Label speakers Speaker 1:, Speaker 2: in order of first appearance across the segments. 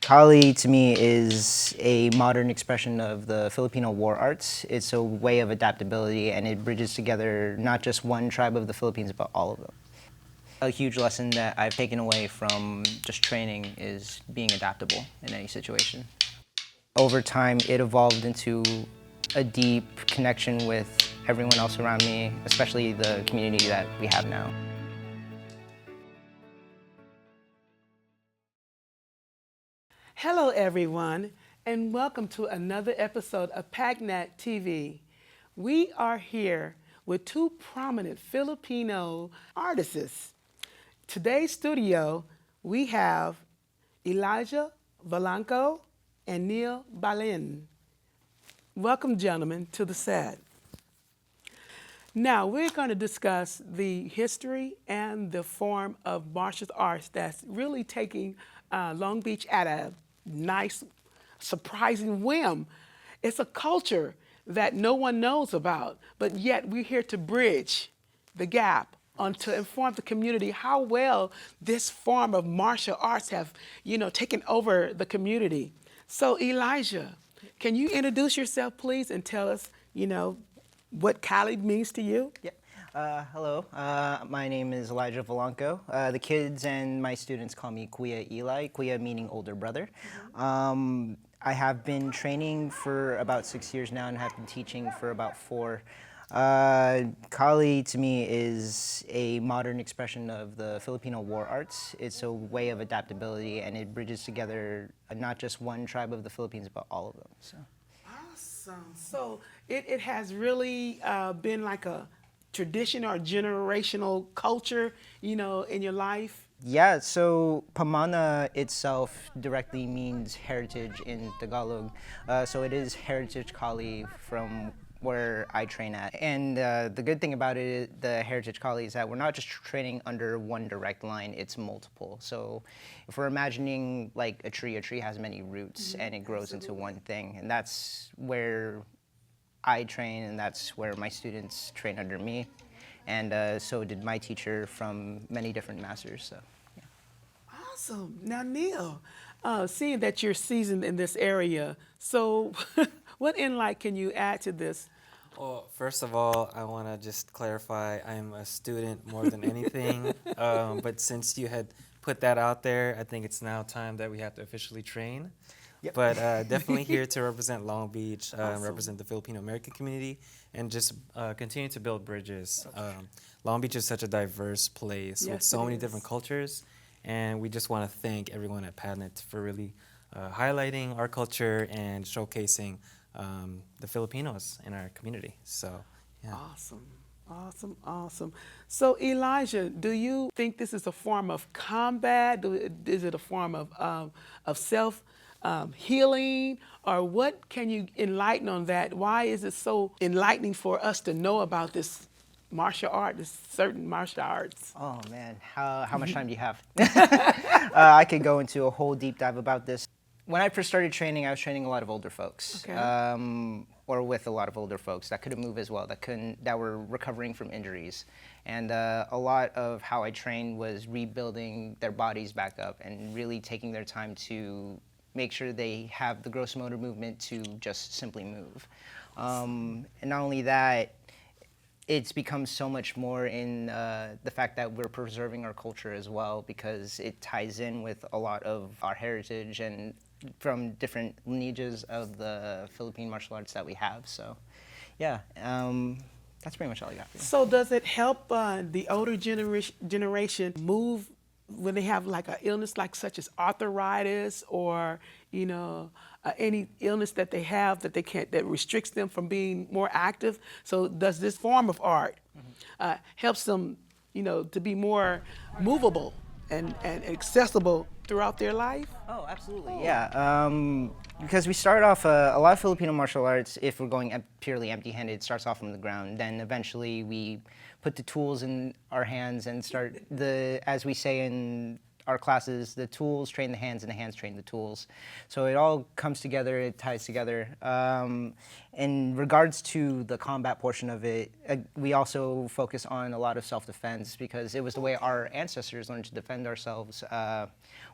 Speaker 1: Kali to me is a modern expression of the Filipino war arts. It's a way of adaptability, and it bridges together not just one tribe of the Philippines, but all of them. A huge lesson that I've taken away from just training is being adaptable in any situation. Over time, it evolved into a deep connection with everyone else around me, especially the community that we have now.
Speaker 2: Hello everyone, and welcome to another episode of PADNET TV. We are here with two prominent Filipino artists. Today's studio, we have Elijah Valanco and Neil Balin. Welcome, gentlemen, to the set. Now, we're going to discuss the history and the form of martial arts that's really taking Long Beach at a nice, surprising whim. It's a culture that no one knows about, but yet we're here to bridge the gap to inform the community how well this form of martial arts have, taken over the community. So, Elijah, can you introduce yourself, please, and tell us, what Kali means to you?
Speaker 1: Yeah. Hello, my name is Elijah Valanco. The kids and my students call me Kuya Eli, Kuya meaning older brother. I have been training for about 6 years now and have been teaching for about 4. Kali to me is a modern expression of the Filipino war arts. It's a way of adaptability, and it bridges together not just one tribe of the Philippines, but all of them. So.
Speaker 2: Awesome. So it has really been like a tradition or generational culture, in your life?
Speaker 1: Yeah, so PAMANA itself directly means heritage in Tagalog. So it is Heritage Kali from where I train at. And the good thing about it, the Heritage Kali, is that we're not just training under one direct line, it's multiple. So if we're imagining like a tree has many roots and it grows into one thing. And that's where I train, and that's where my students train under me. And so did my teacher from many different masters. So, yeah.
Speaker 2: Awesome. Now, Neil, seeing that you're seasoned in this area, so what insight can you add to this?
Speaker 3: Well, first of all, I want to just clarify I'm a student more than anything. But since you had put that out there, I think it's now time that we have to officially train.
Speaker 1: Yep.
Speaker 3: But definitely here to represent Long Beach,
Speaker 2: Awesome.
Speaker 3: represent the Filipino American community, and just continue to build bridges. Long Beach is such a diverse place with so many different cultures, and we just want to thank everyone at PADNET for really highlighting our culture and showcasing the Filipinos in our community. So, yeah.
Speaker 2: Awesome. Awesome, awesome. So, Elijah, do you think this is a form of combat? Is it a form of self healing, or what can you enlighten on that? Why is it so enlightening for us to know about this martial art, this certain martial arts?
Speaker 1: Oh man, how much time do you have? I could go into a whole deep dive about this. When I first started training, I was training a lot of older folks, or with a lot of older folks that couldn't move as well, that were recovering from injuries. And a lot of how I trained was rebuilding their bodies back up and really taking their time to make sure they have the gross motor movement to just simply move. And not only that, it's become so much more in the fact that we're preserving our culture as well, because it ties in with a lot of our heritage and from different lineages of the Philippine martial arts that we have. So, yeah, that's pretty much all I got for you.
Speaker 2: So does it help the older generation move when they have like an illness like such as arthritis, or any illness that they have that they can't, that restricts them from being more active? So does this form of art helps them to be more movable and accessible throughout their life?
Speaker 1: Oh, absolutely, yeah. Because we start off, a lot of Filipino martial arts, if we're going purely empty-handed, it starts off from the ground. Then eventually we put the tools in our hands and start as we say in our classes, the tools train the hands and the hands train the tools. So it all comes together, it ties together. In regards to the combat portion of it, we also focus on a lot of self-defense because it was the way our ancestors learned to defend ourselves.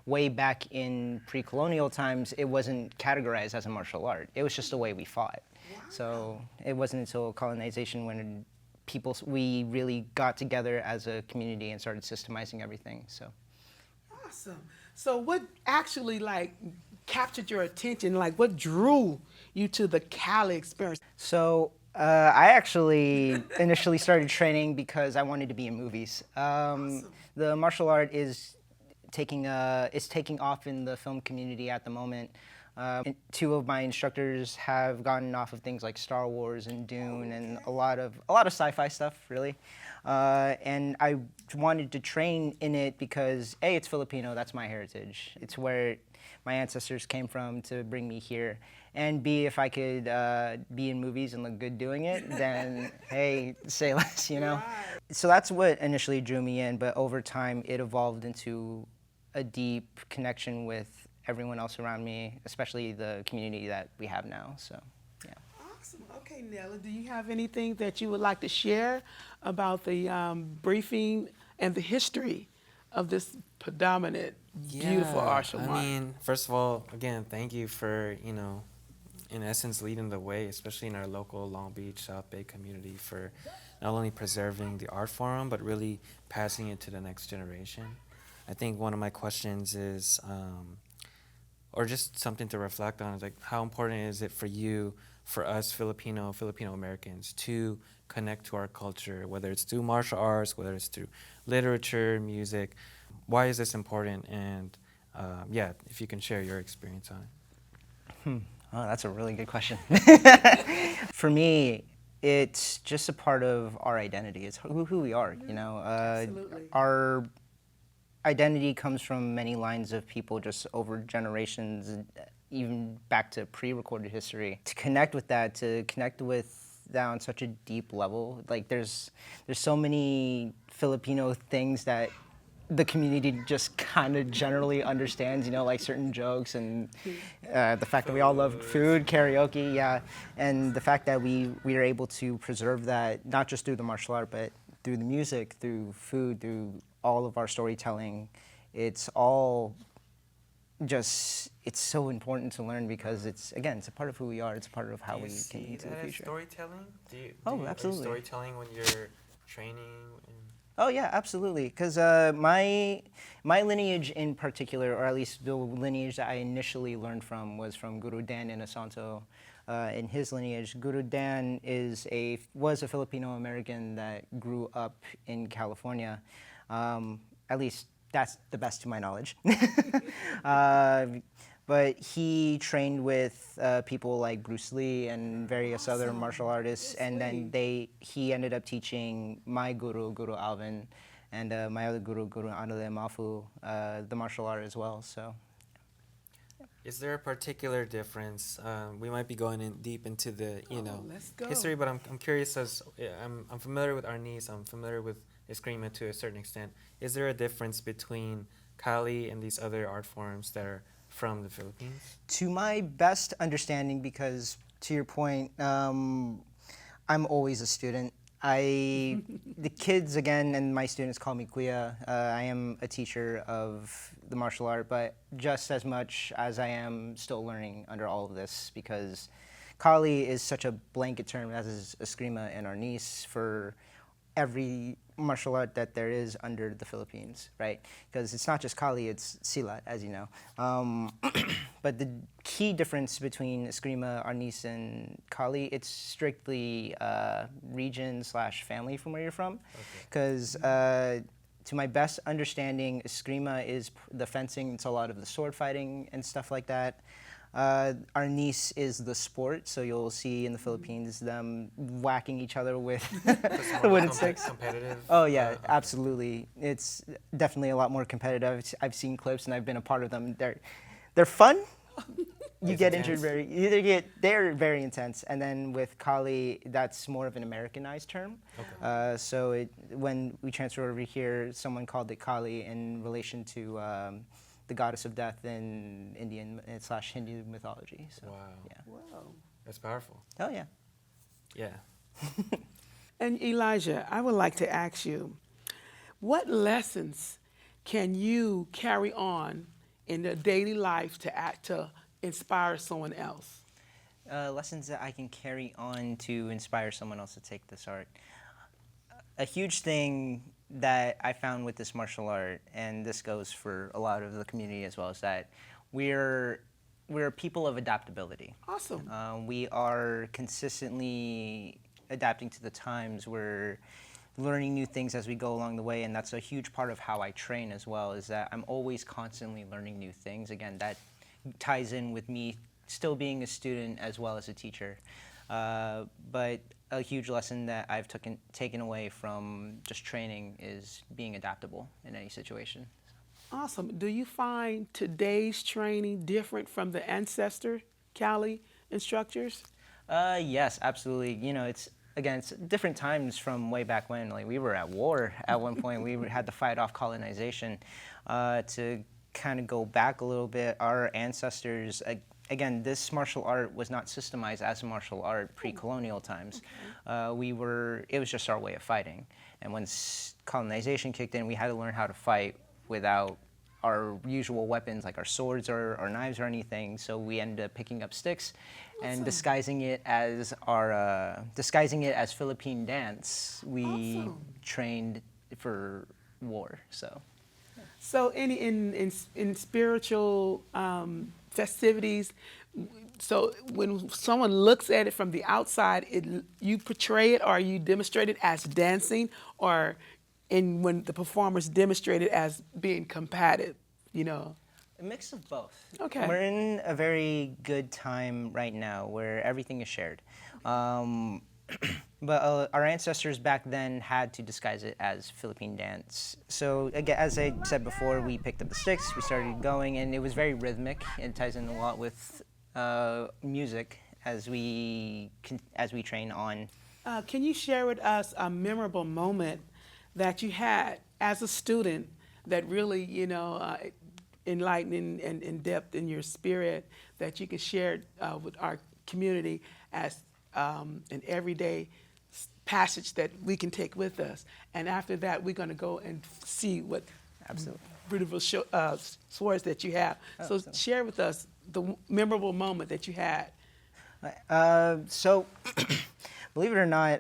Speaker 1: Way back in pre-colonial times, it wasn't categorized as a martial art. It was just the way we fought. Wow. So it wasn't until colonization when we really got together as a community and started systemizing everything. So.
Speaker 2: Awesome. So what actually like captured your attention? Like what drew you to the Cali experience?
Speaker 1: So I actually initially started training because I wanted to be in movies. Awesome. The martial art is taking off in the film community at the moment. Two of my instructors have gotten off of things like Star Wars and Dune and a lot of sci-fi stuff, really. And I wanted to train in it because A, it's Filipino, that's my heritage. It's where my ancestors came from to bring me here. And B, if I could be in movies and look good doing it, then hey, say less, you know? Right. So that's what initially drew me in, but over time it evolved into a deep connection with everyone else around me, especially the community that we have now, so, yeah.
Speaker 2: Awesome. Okay, Nella, do you have anything that you would like to share about the briefing and the history of this predominant, beautiful martial art?
Speaker 3: I mean, first of all, again, thank you for, in essence, leading the way, especially in our local Long Beach, South Bay community for not only preserving the art form, but really passing it to the next generation. I think one of my questions is, or just something to reflect on, is like how important is it for you, for us Filipino Americans, to connect to our culture, whether it's through martial arts, whether it's through literature, music. Why is this important? And yeah, if you can share your experience on it.
Speaker 1: Oh, that's a really good question. For me, it's just a part of our identity. It's who we are, you know.
Speaker 2: Absolutely.
Speaker 1: Our identity comes from many lines of people just over generations, even back to pre-recorded history. To connect with that on such a deep level, like there's so many Filipino things that the community just kind of generally understands, you know, like certain jokes and the fact that we all love food, karaoke, yeah, and the fact that we are able to preserve that, not just through the martial art, but through the music, through food, through all of our storytelling. It's all just, it's so important to learn because it's a part of who we are. It's a part of how we can into the future.
Speaker 3: Storytelling?
Speaker 1: Absolutely.
Speaker 3: Are you storytelling when you're training?
Speaker 1: Oh yeah, absolutely. Because my lineage in particular, or at least the lineage that I initially learned from, was from Guru Dan Inosanto. In his lineage, Guru Dan was a Filipino American that grew up in California. At least that's the best to my knowledge. But he trained with people like Bruce Lee and various other martial artists, and then he ended up teaching my guru, Guru Alvin, and my other guru, Guru Anole Mafu, the martial art as well. So.
Speaker 3: Is there a particular difference? We might be going in deep into the history, but I'm curious. I'm familiar with Arnis. I'm familiar with Eskrima to a certain extent. Is there a difference between Kali and these other art forms that are from the Philippines?
Speaker 1: To my best understanding, because to your point, I'm always a student. The kids, again, and my students call me Kuya. I am a teacher of the martial art, but just as much as I am still learning under all of this, because Kali is such a blanket term, as is Eskrima and Arnis, for every martial art that there is under the Philippines, right? Because it's not just Kali, it's Silat, as you know. But the key difference between Eskrima, Arnis, and Kali, it's strictly region/family from where you're from. Because to my best understanding, Eskrima is the fencing, it's a lot of the sword fighting and stuff like that. Arnis is the sport, so you'll see in the Philippines them whacking each other with wooden sticks.
Speaker 3: Competitive.
Speaker 1: Oh yeah, okay. Absolutely. It's definitely a lot more competitive. I've seen clips and I've been a part of them. They're fun, you
Speaker 3: It's
Speaker 1: get
Speaker 3: intense.
Speaker 1: injured they're very intense, and then with Kali, that's more of an Americanized term. So when we transferred over here, someone called it Kali in relation to the goddess of death in Indian / Hindu mythology. So,
Speaker 3: Wow.
Speaker 1: yeah.
Speaker 2: Whoa.
Speaker 3: That's powerful.
Speaker 1: Oh yeah.
Speaker 3: Yeah.
Speaker 2: And Elijah, I would like to ask you, what lessons can you carry on in the daily life to inspire someone else?
Speaker 1: Lessons that I can carry on to inspire someone else to take this art. A huge thing that I found with this martial art, and this goes for a lot of the community as well, is that we're people of adaptability.
Speaker 2: Awesome.
Speaker 1: We are consistently adapting to the times. We're learning new things as we go along the way, and that's a huge part of how I train as well, is that I'm always constantly learning new things. Again, that ties in with me still being a student as well as a teacher. But a huge lesson that I've taken away from just training is being adaptable in any situation.
Speaker 2: Awesome. Do you find today's training different from the ancestor Kali instructors?
Speaker 1: Yes, absolutely. You know, it's different times from way back when. Like, we were at war at one point. We had to fight off colonization. To kind of go back a little bit, our ancestors, again, this martial art was not systemized as a martial art pre-colonial times. It was just our way of fighting. And once colonization kicked in, we had to learn how to fight without our usual weapons like our swords or our knives or anything. So we ended up picking up sticks and disguising it as Philippine dance. We trained for war.
Speaker 2: So in spiritual festivities, so when someone looks at it from the outside, you portray it or you demonstrate it as dancing, or when the performers demonstrate it as being combative, you know?
Speaker 1: A mix of both.
Speaker 2: Okay.
Speaker 1: We're in a very good time right now where everything is shared. But our ancestors back then had to disguise it as Philippine dance. So again, as I said before, we picked up the sticks, we started going, and it was very rhythmic. It ties in a lot with music as we train on.
Speaker 2: Can you share with us a memorable moment that you had as a student that really, enlightening and in depth in your spirit that you can share with our community as an everyday passage that we can take with us? And after that, we're going to go and see what beautiful swords that you have. So share with us the memorable moment that you had.
Speaker 1: So, believe it or not,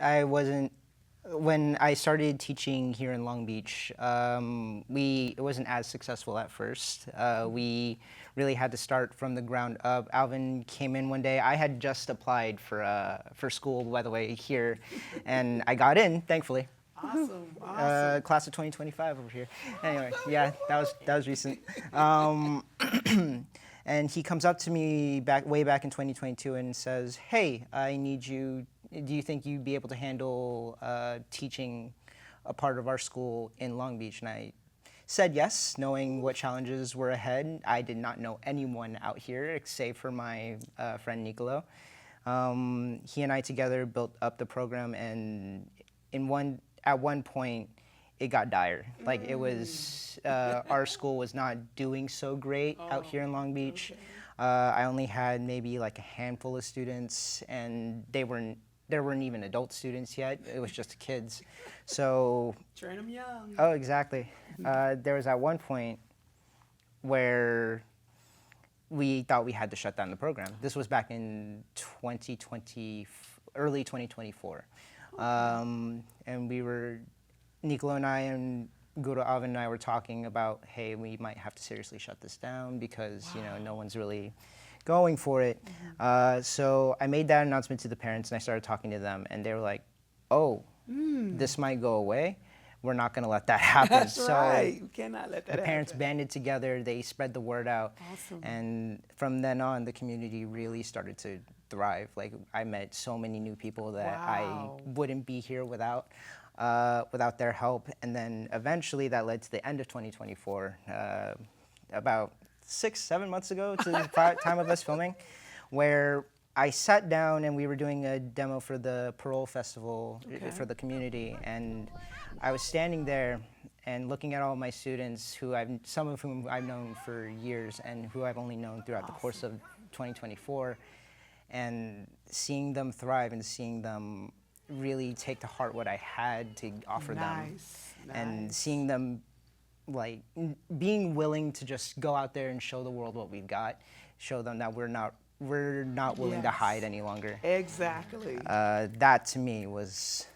Speaker 1: when I started teaching here in Long Beach, it wasn't as successful at first. We really had to start from the ground up. Alvin came in one day. I had just applied for school, by the way, here, and I got in, thankfully.
Speaker 2: Awesome.
Speaker 1: Class of 2025 over here. Anyway, yeah, that was recent. And he comes up to me way back in 2022 and says, "Hey, I need you. Do you think you'd be able to handle teaching a part of our school in Long Beach?" And I said yes, knowing what challenges were ahead. I did not know anyone out here except for my friend Nicolo. He and I together built up the program, and at one point, it got dire. Like, it was, our school was not doing so great out here in Long Beach.
Speaker 2: Okay.
Speaker 1: I only had maybe like a handful of students, and there weren't even adult students yet. It was just kids. So.
Speaker 2: Train them young.
Speaker 1: Oh, exactly. There was at one point where we thought we had to shut down the program. This was back in 2020, early 2024. And Nicolo and I and Guru Alvin and I were talking about, hey, we might have to seriously shut this down because, no one's really going for it. So I made that announcement to the parents, and I started talking to them, and they were like, oh, this might go away. We're not going to let that happen.
Speaker 2: That's right. We cannot let that happen.
Speaker 1: The parents banded together. They spread the word out.
Speaker 2: Awesome.
Speaker 1: And from then on, the community really started to thrive. Like, I met so many new people that I wouldn't be here without their help. And then eventually that led to the end of 2024. About 6, 7 months ago to the time of us filming, where I sat down and we were doing a demo for the Parole Festival for the community, and I was standing there and looking at all my students, some of whom I've known for years and who I've only known throughout the course of 2024, and seeing them thrive and seeing them really take to heart what I had to offer them, and seeing them like being willing to just go out there and show the world what we've got, show them that we're not willing to hide any longer.
Speaker 2: Exactly.
Speaker 1: That to me was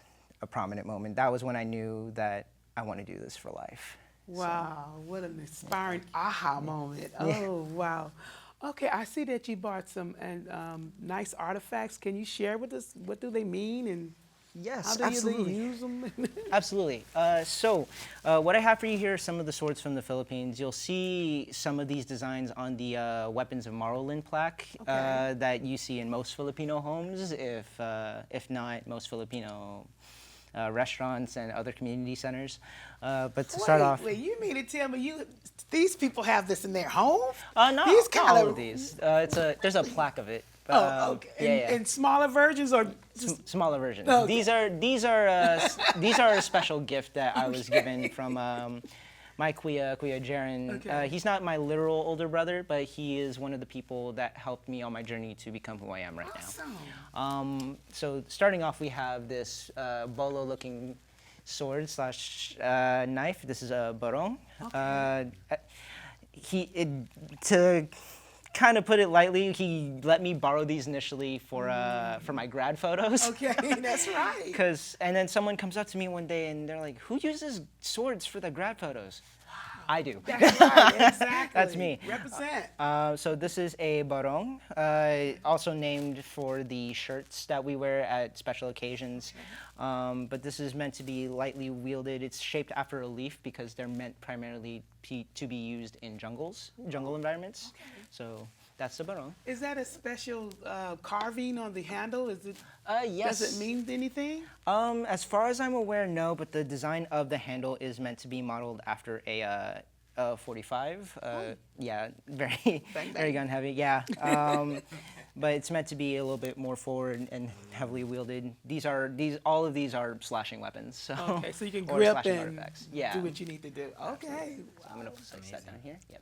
Speaker 1: a prominent moment. That was when I knew that I want to do this for life.
Speaker 2: Wow, what an inspiring aha moment. Oh, wow. Okay, I see that you bought some nice artifacts. Can you share with us what do they mean and
Speaker 1: Yes,
Speaker 2: how do
Speaker 1: absolutely.
Speaker 2: you use them?
Speaker 1: Absolutely. What I have for you here are some of the swords from the Philippines. You'll see some of these designs on the Weapons of Marolin plaque that you see in most Filipino homes, if not most Filipino restaurants and other community centers. But to start off,
Speaker 2: Wait, you mean to tell me these people have this in their home?
Speaker 1: no,
Speaker 2: These
Speaker 1: not all of these. There's a plaque of it.
Speaker 2: Oh, okay. And smaller versions or just
Speaker 1: Smaller versions.
Speaker 2: Okay.
Speaker 1: These are a special gift that I was given from my Kuya Jaren.
Speaker 2: Okay.
Speaker 1: He's not my literal older brother, but he is one of the people that helped me on my journey to become who I am right now. So starting off, we have this bolo-looking sword slash knife. This is a barong. To kind of put it lightly, he let me borrow these initially for my grad photos.
Speaker 2: Okay, that's right.
Speaker 1: And then someone comes up to me one day and they're like, "Who uses swords for the grad photos?" I do.
Speaker 2: That's right, exactly.
Speaker 1: That's me.
Speaker 2: Represent.
Speaker 1: So this is a barong, also named for the shirts that we wear at special occasions. But this is meant to be lightly wielded. It's shaped after a leaf because they're meant primarily to be used in jungle environments. So that's the barong.
Speaker 2: Is that a special carving on the handle? Is it?
Speaker 1: Yes.
Speaker 2: Does it mean anything?
Speaker 1: As far as I'm aware, no. But the design of the handle is meant to be modeled after a 45. Yeah, very very gun heavy. Yeah. But it's meant to be a little bit more forward and heavily wielded. All of these are slashing weapons. So
Speaker 2: Okay, so you can
Speaker 1: or
Speaker 2: grip
Speaker 1: slashing
Speaker 2: and
Speaker 1: artifacts. Yeah.
Speaker 2: do what you need to do. Okay.
Speaker 1: I'm gonna place that down here. Yep.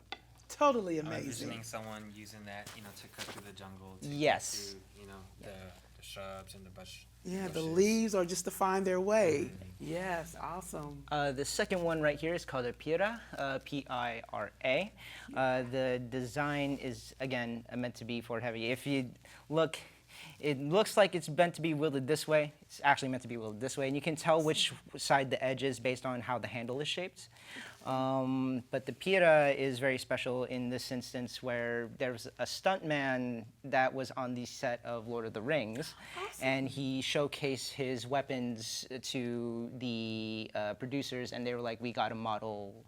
Speaker 2: Totally
Speaker 3: I'm
Speaker 2: amazing.
Speaker 3: envisioning someone using that, to cut through the jungle. To
Speaker 1: Yes.
Speaker 3: get to, the shrubs and the bush.
Speaker 2: Yeah, the
Speaker 3: bushes.
Speaker 2: leaves are just to find their way. Yes, awesome.
Speaker 1: The second one right here is called a pira, P-I-R-A. The design is, again, meant to be forward heavy. If you look, it looks like it's meant to be wielded this way. It's actually meant to be wielded this way, and you can tell which side the edge is based on how the handle is shaped. But the pira is very special in this instance where there's a stuntman that was on the set of Lord of the Rings, and he showcased his weapons to the producers, and they were like, "We got to model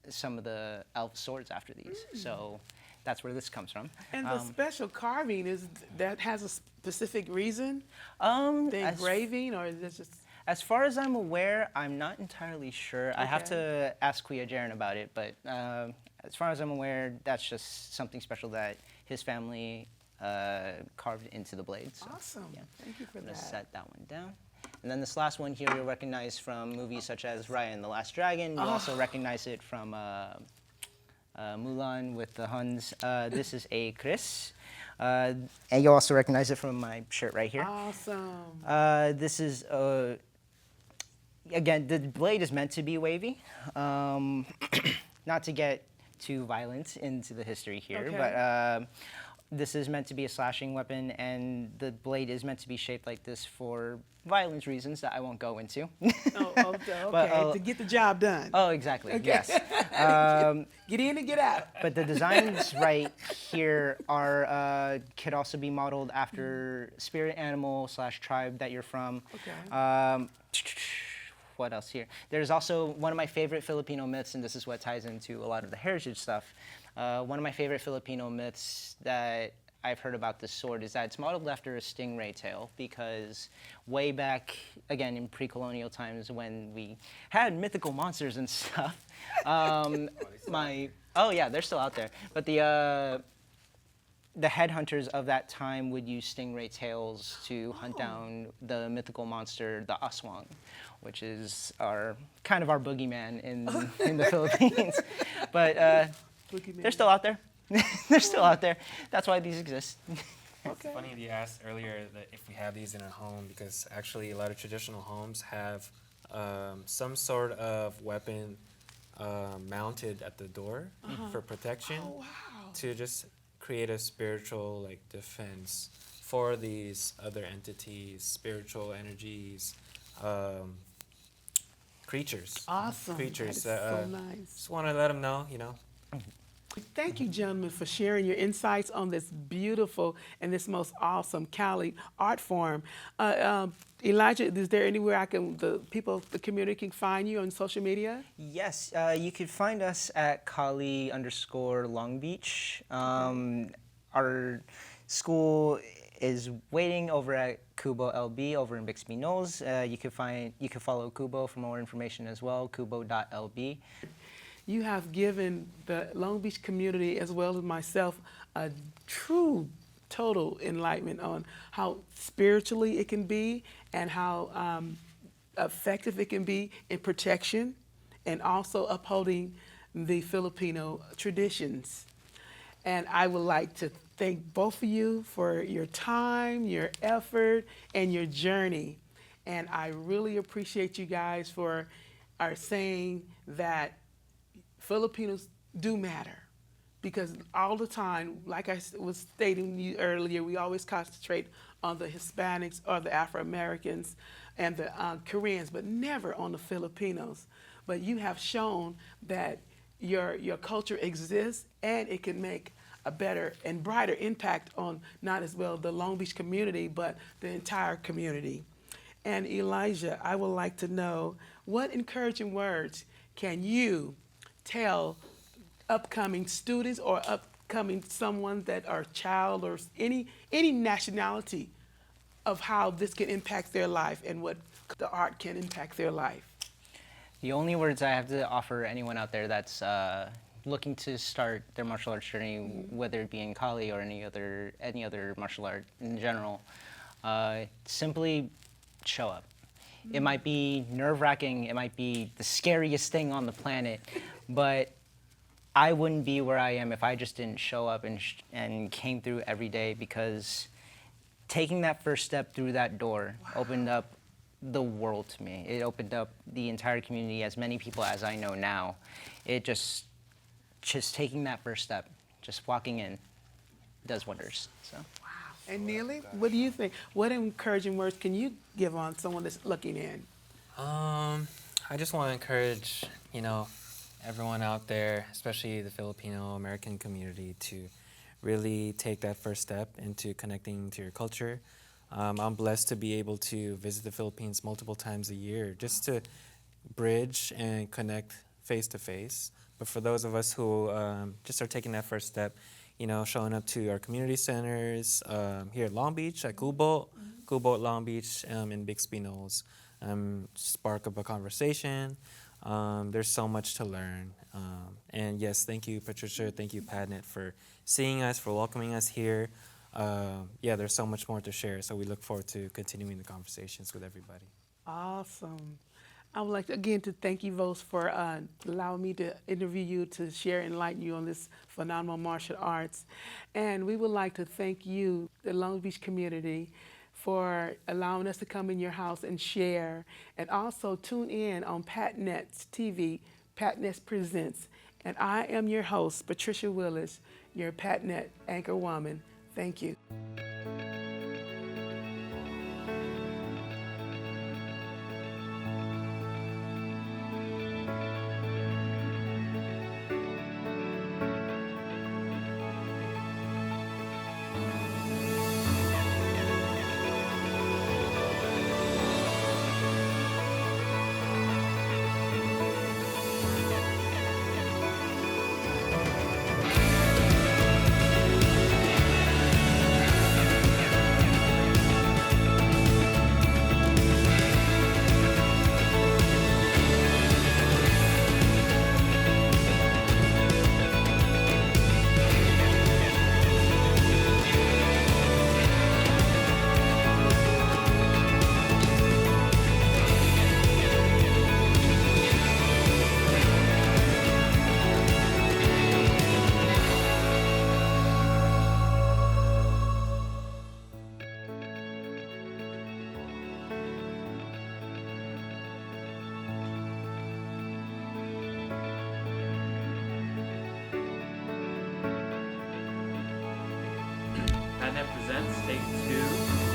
Speaker 1: some of the elf swords after these." So that's where this comes from.
Speaker 2: And the special carving that has a specific reason? The engraving, or is it just?
Speaker 1: As far as I'm aware, I'm not entirely sure. I have to ask Kuya Jaren about it, but as far as I'm aware, that's just something special that his family carved into the blade. So,
Speaker 2: Awesome.
Speaker 1: yeah.
Speaker 2: Thank you for
Speaker 1: I'm
Speaker 2: that.
Speaker 1: gonna set that one down. And then this last one here you'll recognize from movies such as Raya and the Last Dragon. You'll also recognize it from Mulan with the Huns. This is a Kris. And you'll also recognize it from my shirt right here.
Speaker 2: Awesome.
Speaker 1: This is again, the blade is meant to be wavy. Not to get too violent into the history here, but this is meant to be a slashing weapon, and the blade is meant to be shaped like this for violence reasons that I won't go into.
Speaker 2: Okay.
Speaker 1: But,
Speaker 2: to get the job done.
Speaker 1: Oh, exactly. Yes.
Speaker 2: Get in and get out.
Speaker 1: But the designs right here could also be modeled after spirit animal / tribe that you're from.
Speaker 2: Okay.
Speaker 1: What else here? There's also one of my favorite Filipino myths, and this is what ties into a lot of the heritage stuff. One of my favorite Filipino myths that I've heard about this sword is that it's modeled after a stingray tail, because way back, again, in pre-colonial times when we had mythical monsters and stuff, Oh yeah, they're still out there. But the headhunters of that time would use stingray tails to hunt down the mythical monster, the aswang, which is our kind of our boogeyman in the Philippines. But they're still out there. They're still out there. That's why these exist.
Speaker 3: It's funny you asked earlier that if we have these in our home, because actually a lot of traditional homes have some sort of weapon mounted at the door for protection to just create a spiritual like defense for these other entities, spiritual energies, creatures.
Speaker 2: Awesome.
Speaker 3: Creatures
Speaker 2: That is
Speaker 3: that
Speaker 2: so nice.
Speaker 3: just want to let them know, you know.
Speaker 2: Thank you, gentlemen, for sharing your insights on this beautiful and this most awesome Cali art form. Elijah, is there anywhere the community can find you on social media?
Speaker 1: Yes, you could find us at Kali_Long Beach. Our school is waiting over at Kubo LB over in Bixby Knolls. You could follow Kubo for more information as well, kubo.lb.
Speaker 2: You have given the Long Beach community, as well as myself, a true, total enlightenment on how spiritually it can be and how effective it can be in protection and also upholding the Filipino traditions. And I would like to thank both of you for your time, your effort, and your journey. And I really appreciate you guys for saying that Filipinos do matter, because all the time, like I was stating you earlier, we always concentrate on the Hispanics or the Afro-Americans and the Koreans, but never on the Filipinos. But you have shown that your culture exists and it can make a better and brighter impact on not as well the Long Beach community, but the entire community. And Elijah, I would like to know, what encouraging words can you tell upcoming students or upcoming someone that are child or any nationality of how this can impact their life and what the art can impact their life?
Speaker 1: The only words I have to offer anyone out there that's looking to start their martial arts journey, whether it be in Kali or any other martial art in general, simply show up. It might be nerve-wracking, it might be the scariest thing on the planet, but I wouldn't be where I am if I just didn't show up and came through every day, because taking that first step through that door opened up the world to me. It opened up the entire community, as many people as I know now. It just taking that first step, just walking in, does wonders. So.
Speaker 2: And Neely, what do you think? What encouraging words can you give on someone that's looking in?
Speaker 3: I just want to encourage, you know, everyone out there, especially the Filipino American community, to really take that first step into connecting to your culture. I'm blessed to be able to visit the Philippines multiple times a year just to bridge and connect face to face. But for those of us who just are taking that first step, you know, showing up to our community centers here at Long Beach, at Kubo at Long Beach, in Bixby Knolls, spark up a conversation. There's so much to learn. And yes, thank you, Patricia. Thank you, PADNET, for seeing us, for welcoming us here. Yeah, there's so much more to share. So we look forward to continuing the conversations with everybody.
Speaker 2: Awesome. I would like to, again, to thank you both for allowing me to interview you, to share and enlighten you on this phenomenal martial arts. And we would like to thank you, the Long Beach community, for allowing us to come in your house and share. And also tune in on PADNET TV, PADNET Presents. And I am your host, Patricia Willis, your PADNET anchor woman. Thank you.
Speaker 4: PADNET presents Take 2.